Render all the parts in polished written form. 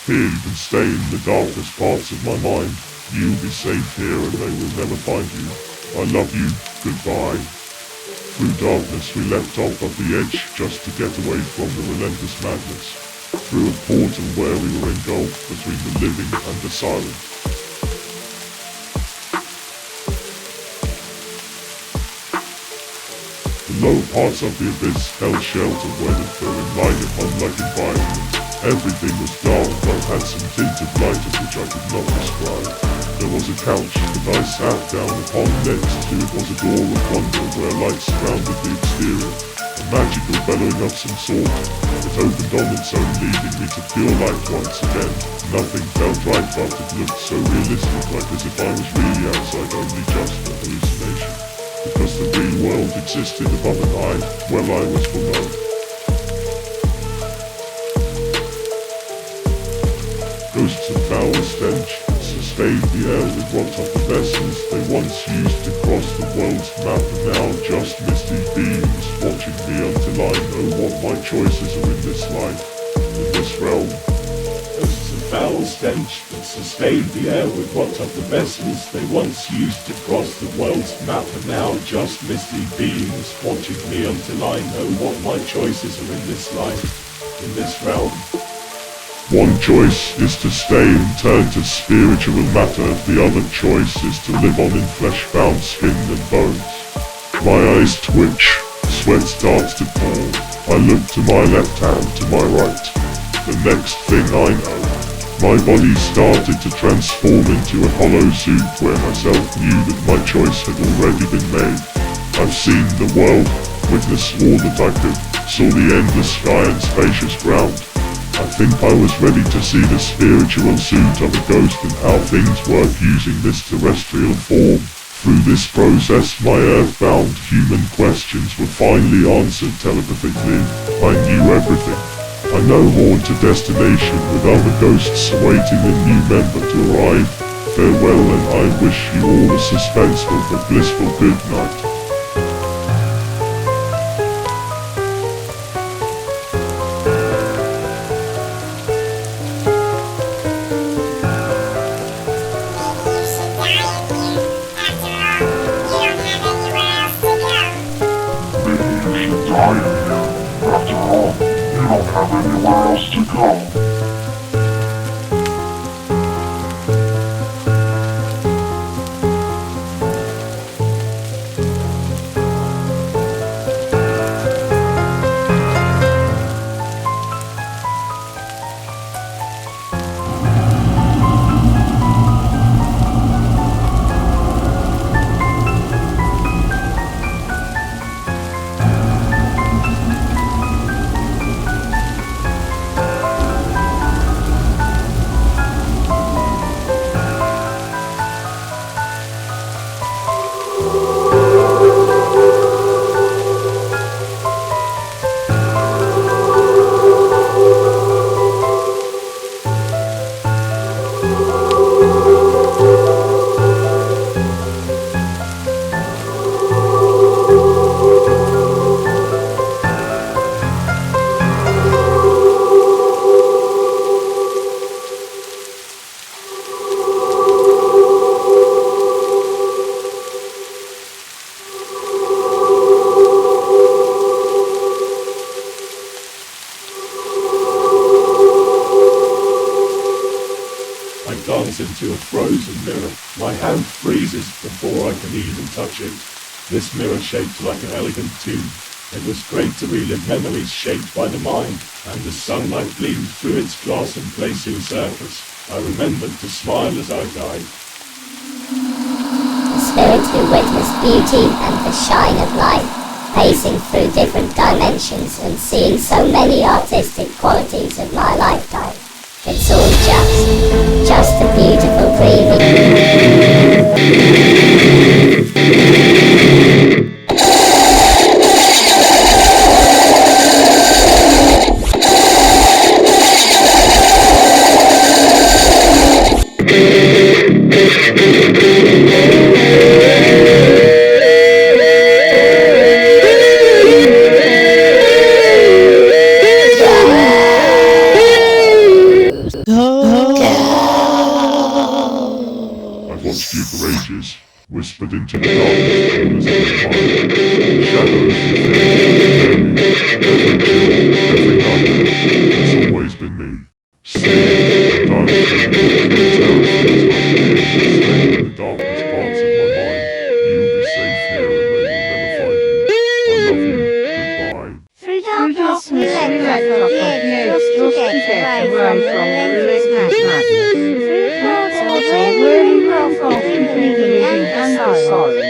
Here you can stay in the darkest parts of my mind. You'll be safe here and they will never find you. I love you, goodbye. Through darkness we leapt off of the edge just to get away from the relentless madness. Through a portal where we were engulfed between the living and the silent. The low parts of the abyss held shelter where the flowing light unlike environment. Everything was dark but had some tinted light of which I could not describe. There was a couch that I sat down upon next to. It was a door of wonder where light surrounded the exterior. A magical bellowing of some sort. It opened on its own, leading me to pure light once again. Nothing felt right but it looked so realistic, like as if I was really outside, only just a hallucination. Because the real world existed above and I, well I was below. Ghosts of foul stench sustained the air with what of the vessels they once used to cross the world's map, and now just misty beams watching me until I know what my choices are in this life, in this realm. Ghosts of foul stench that sustained the air with what of the vessels they once used to cross the world's map, and now just misty beams watching me until I know what my choices are in this life, in this realm. One choice is to stay and turn to spiritual matter, the other choice is to live on in flesh-bound skin and bones. My eyes twitch, sweat starts to pour. I look to my left hand, to my right. The next thing I know, my body started to transform into a hollow suit where myself knew that my choice had already been made. I've seen the world, witnessed all that I could, saw the endless sky and spacious ground. I think I was ready to see the spiritual suit of a ghost and how things work using this terrestrial form. Through this process my earthbound human questions were finally answered telepathically. I knew everything. I now haunt to destination with other ghosts awaiting a new member to arrive. Farewell and I wish you all a suspenseful but blissful good night. After all, you don't have anywhere else to go. Into a frozen mirror. My hand freezes before I can even touch it. This mirror shaped like an elegant tube. It was great to relive memories shaped by the mind, and the sunlight gleamed through its glass and glacial surface. I remembered to smile as I died. The spirit who witnessed beauty and the shine of life, pacing through different dimensions and seeing so many artistic qualities of my lifetime. It's all just a beautiful dreaming. messages, whispered into the darkness corners of the mind. Shadows within, every chill, every number, it's always been me. See, the darkness in the darkness parts of my mind. You'll be safe here and they will never find you. I love you. Goodbye. Through darkness we let go of the edge just to get away from relentless madness. Through portals where we welcome thinking and the sorrow.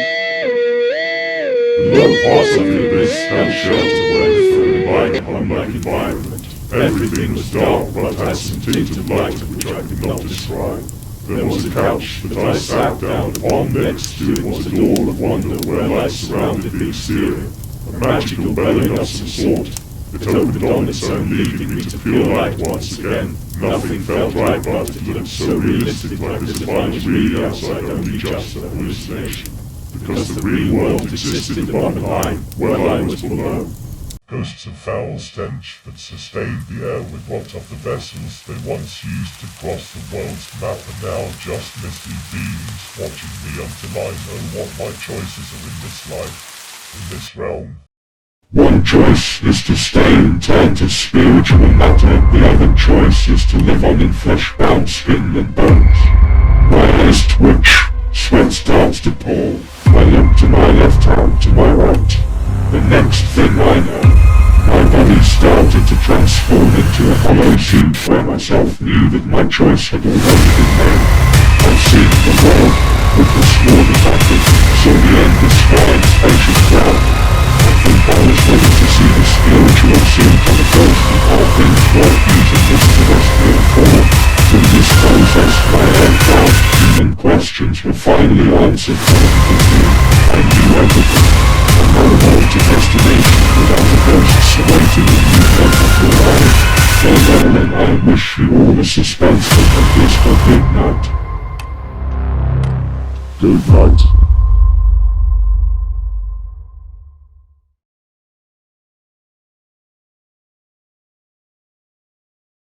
No parts of the abyss held shelter away from the light home-like environment. Everything was dark but had some tint of light which I could not describe. There was a couch that I sat down upon. Next to it was a door of wonder where light surrounded the exterior. A magical belling of some sort. It opened on its own, leaving me to feel light once again. Nothing felt right, but it looked so realistic, like as if I was really outside, only just a hallucination. Because the real world existed above and behind, where I was below. Ghosts of foul stench that sustained the air with what of the vessels they once used to cross the world's map are now just misty beings watching me until I know what my choices are in this life, in this realm. One choice is to stay in turn to spiritual matter, the other choice is to live on in flesh-bound skin and bones. My eyes twitch, sweat starts to pour, I look to my left hand, to my right. The next thing I know, my body started to transform into a hollow suit where myself knew that my choice had already been made. I've seen the world, witnessed war detected, saw the endless sky and spacious cloud. I think I was ready to see the spiritual sink on the ghost of all things worth using this terrestrial form. Through this process, my head down, human questions were finally answered positively. I knew everything. No more to destination without the ghosts awaiting a new wonderful life. Farewell, and I wish you all the suspense that a blissful good night. Good night.